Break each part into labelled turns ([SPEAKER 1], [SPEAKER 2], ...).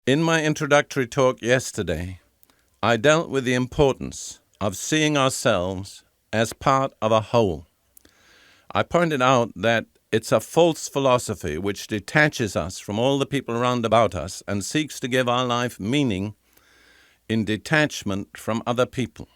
[SPEAKER 1] In my introductory talk yesterday, I dealt with the importance of seeing ourselves as part of a whole. I pointed out that it's a false philosophy which detaches us from all the people around about us and seeks to give our life meaning in detachment from other people.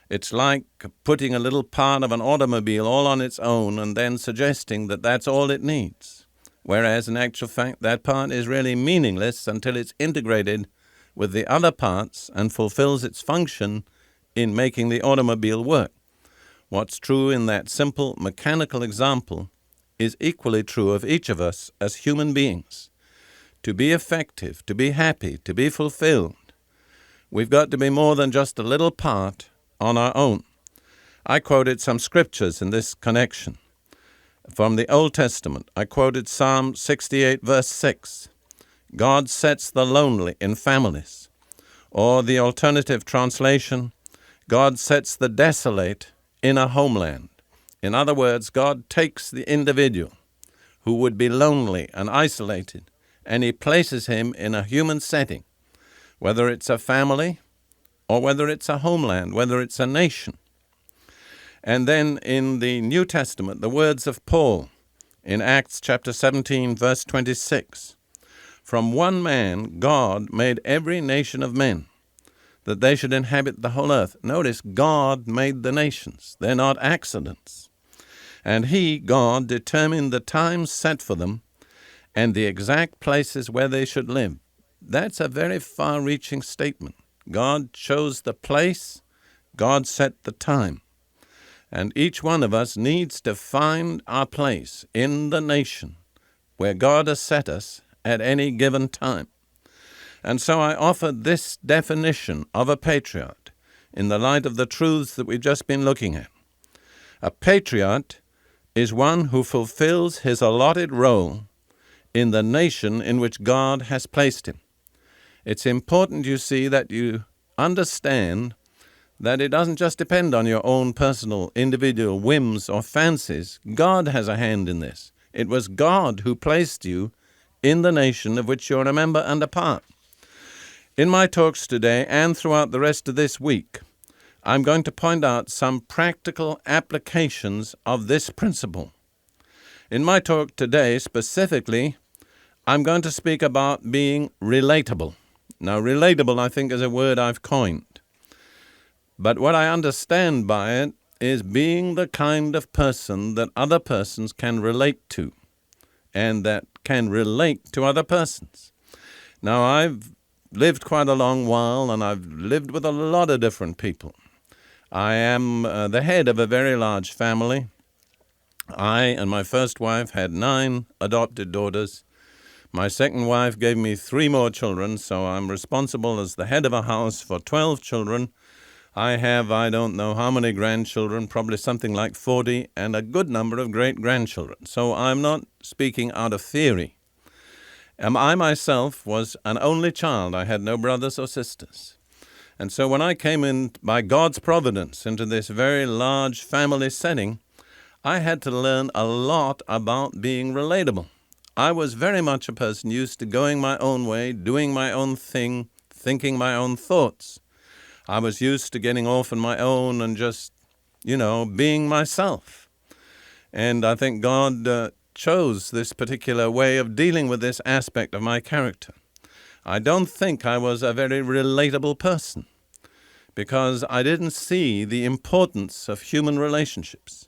[SPEAKER 1] It's like putting a little part of an automobile all on its own and then suggesting that that's all it needs, whereas in actual fact that part is really meaningless until it's integrated with the other parts and fulfills its function in making the automobile work. What's true in that simple mechanical example is equally true of each of us as human beings. To be effective, to be happy, to be fulfilled, we've got to be more than just a little part on our own. I quoted some scriptures in this connection. From the Old Testament, I quoted Psalm 68, verse 6. God sets the lonely in families. Or the alternative translation, God sets the desolate in a homeland. In other words, God takes the individual who would be lonely and isolated, and he places him in a human setting, whether it's a family or whether it's a homeland, whether it's a nation. And then in the New Testament, the words of Paul in Acts chapter 17, verse 26. From one man God made every nation of men, that they should inhabit the whole earth. Notice, God made the nations. They're not accidents. And he, God, determined the times set for them and the exact places where they should live. That's a very far-reaching statement. God chose the place, God set the time. And each one of us needs to find our place in the nation where God has set us at any given time. And so I offered this definition of a patriot in the light of the truths that we've just been looking at. A patriot is one who fulfills his allotted role in the nation in which God has placed him. It's important, you see, that you understand that it doesn't just depend on your own personal, individual whims or fancies. God has a hand in this. It was God who placed you in the nation of which you're a member and a part. In my talks today and throughout the rest of this week, I'm going to point out some practical applications of this principle. In my talk today, specifically, I'm going to speak about being relatable. Now, relatable, I think, is a word I've coined. But what I understand by it is being the kind of person that other persons can relate to and that can relate to other persons. Now, I've lived quite a long while, and I've lived with a lot of different people. I am the head of a very large family. I and my first wife had 9 adopted daughters. My second wife gave me 3 more children, so I'm responsible as the head of a house for 12 children. I have, I don't know how many grandchildren, probably something like 40, and a good number of great-grandchildren. So I'm not speaking out of theory. I myself was an only child. I had no brothers or sisters. And so when I came in, by God's providence, into this very large family setting, I had to learn a lot about being relatable. I was very much a person used to going my own way, doing my own thing, thinking my own thoughts. I was used to getting off on my own and just, being myself. And I think God chose this particular way of dealing with this aspect of my character. I don't think I was a very relatable person because I didn't see the importance of human relationships.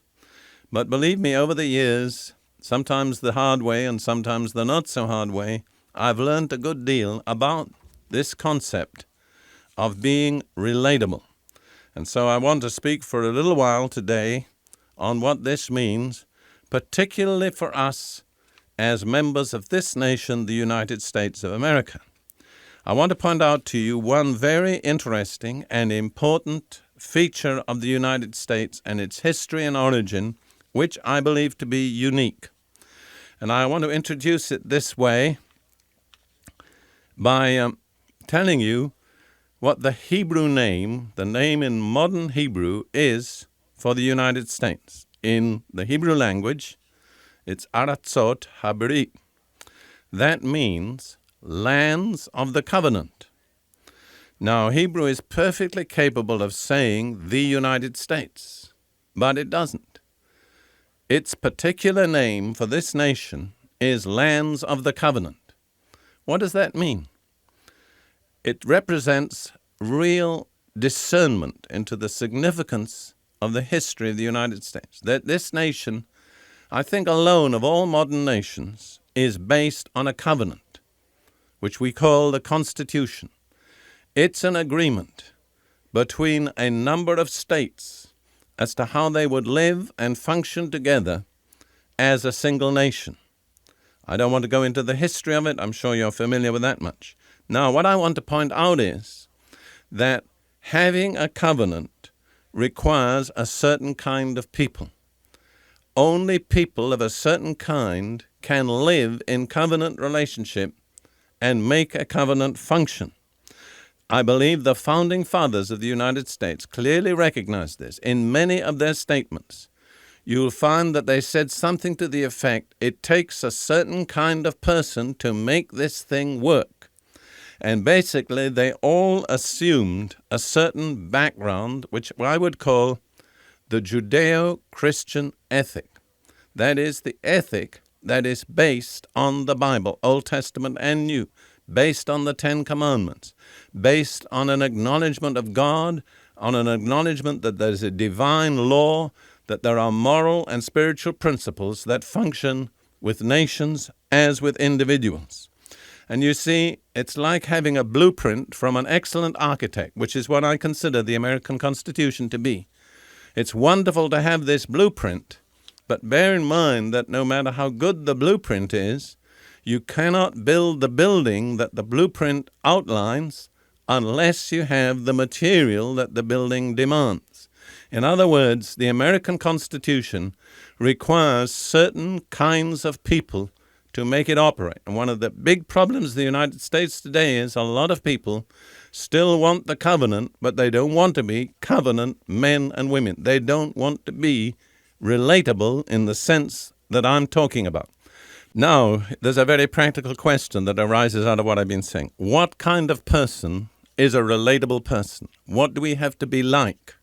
[SPEAKER 1] But believe me, over the years, sometimes the hard way and sometimes the not so hard way, I've learned a good deal about this concept of being relatable. And so I want to speak for a little while today on what this means, particularly for us as members of this nation, the United States of America. I want to point out to you one very interesting and important feature of the United States and its history and origin, which I believe to be unique. And I want to introduce it this way by telling you what the Hebrew name, the name in modern Hebrew, is for the United States. In the Hebrew language, it's Aratzot Habrit. That means lands of the covenant. Now, Hebrew is perfectly capable of saying the United States, but it doesn't. Its particular name for this nation is lands of the covenant. What does that mean? It represents real discernment into the significance of the history of the United States. That this nation, I think alone of all modern nations, is based on a covenant, which we call the Constitution. It's an agreement between a number of states as to how they would live and function together as a single nation. I don't want to go into the history of it. I'm sure you're familiar with that much. Now, what I want to point out is that having a covenant requires a certain kind of people. Only people of a certain kind can live in covenant relationship and make a covenant function. I believe the founding fathers of the United States clearly recognized this. In many of their statements, you'll find that they said something to the effect, it takes a certain kind of person to make this thing work. And basically, they all assumed a certain background, which I would call the Judeo-Christian ethic. That is the ethic that is based on the Bible, Old Testament and New, based on the Ten Commandments, based on an acknowledgement of God, on an acknowledgement that there's a divine law, that there are moral and spiritual principles that function with nations as with individuals. And you see, it's like having a blueprint from an excellent architect, which is what I consider the American Constitution to be. It's wonderful to have this blueprint, but bear in mind that no matter how good the blueprint is, you cannot build the building that the blueprint outlines unless you have the material that the building demands. In other words, the American Constitution requires certain kinds of people to make it operate. And one of the big problems of the United States today is a lot of people still want the covenant, but they don't want to be covenant men and women. They don't want to be relatable in the sense that I'm talking about. Now, there's a very practical question that arises out of what I've been saying. What kind of person is a relatable person? What do we have to be like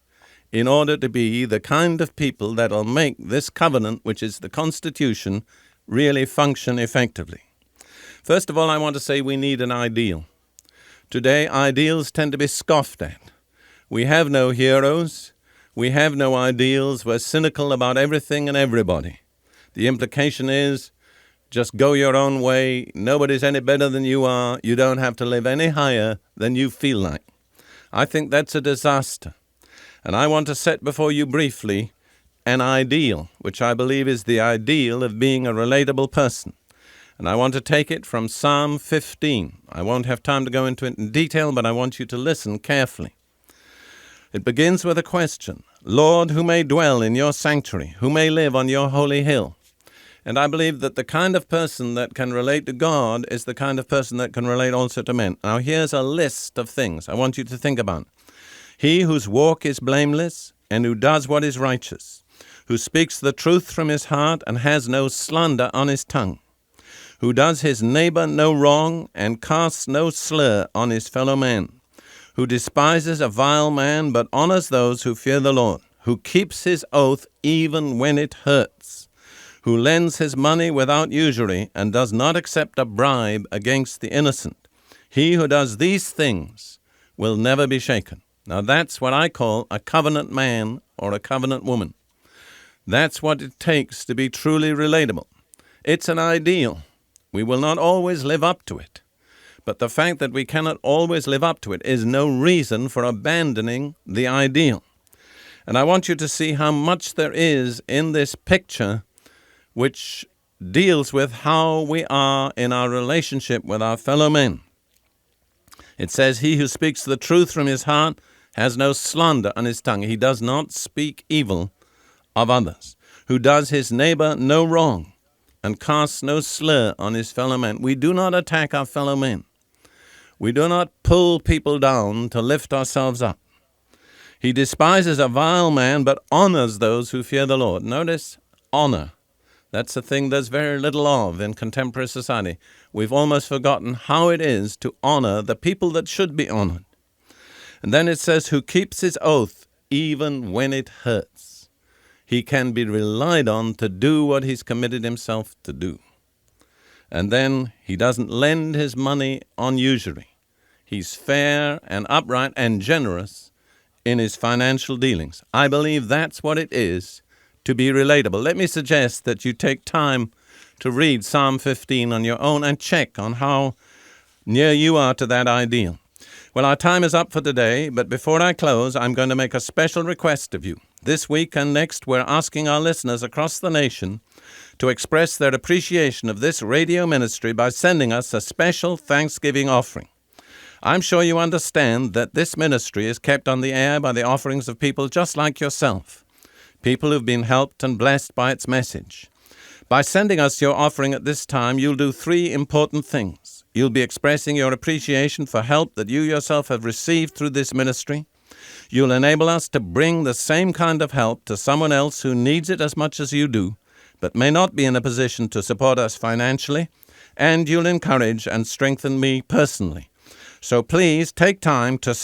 [SPEAKER 1] in order to be the kind of people that will make this covenant, which is the Constitution, really function effectively? First of all, I want to say we need an ideal. Today, ideals tend to be scoffed at. We have no heroes. We have no ideals. We're cynical about everything and everybody. The implication is, just go your own way. Nobody's any better than you are. You don't have to live any higher than you feel like. I think that's a disaster. And I want to set before you briefly an ideal, which I believe is the ideal of being a relatable person. And I want to take it from Psalm 15. I won't have time to go into it in detail, but I want you to listen carefully. It begins with a question. Lord, who may dwell in your sanctuary? Who may live on your holy hill? And I believe that the kind of person that can relate to God is the kind of person that can relate also to men. Now, here's a list of things I want you to think about. He whose walk is blameless and who does what is righteous, who speaks the truth from his heart and has no slander on his tongue, who does his neighbor no wrong and casts no slur on his fellow man, who despises a vile man but honors those who fear the Lord, who keeps his oath even when it hurts, who lends his money without usury and does not accept a bribe against the innocent. He who does these things will never be shaken. Now that's what I call a covenant man or a covenant woman. That's what it takes to be truly relatable. It's an ideal. We will not always live up to it. But the fact that we cannot always live up to it is no reason for abandoning the ideal. And I want you to see how much there is in this picture which deals with how we are in our relationship with our fellow men. It says, he who speaks the truth from his heart has no slander on his tongue. He does not speak evil of others. Who does his neighbor no wrong and casts no slur on his fellow man. We do not attack our fellow men. We do not pull people down to lift ourselves up. He despises a vile man but honors those who fear the Lord. Notice honor. That's a thing there's very little of in contemporary society. We've almost forgotten how it is to honor the people that should be honored. And then it says, who keeps his oath even when it hurts. He can be relied on to do what he's committed himself to do. And then he doesn't lend his money on usury. He's fair and upright and generous in his financial dealings. I believe that's what it is to be relatable. Let me suggest that you take time to read Psalm 15 on your own and check on how near you are to that ideal. Well, our time is up for today, but before I close, I'm going to make a special request of you. This week and next, we're asking our listeners across the nation to express their appreciation of this radio ministry by sending us a special Thanksgiving offering. I'm sure you understand that this ministry is kept on the air by the offerings of people just like yourself, people who've been helped and blessed by its message. By sending us your offering at this time, you'll do three important things. You'll be expressing your appreciation for help that you yourself have received through this ministry. You'll enable us to bring the same kind of help to someone else who needs it as much as you do, but may not be in a position to support us financially. And you'll encourage and strengthen me personally. So please take time to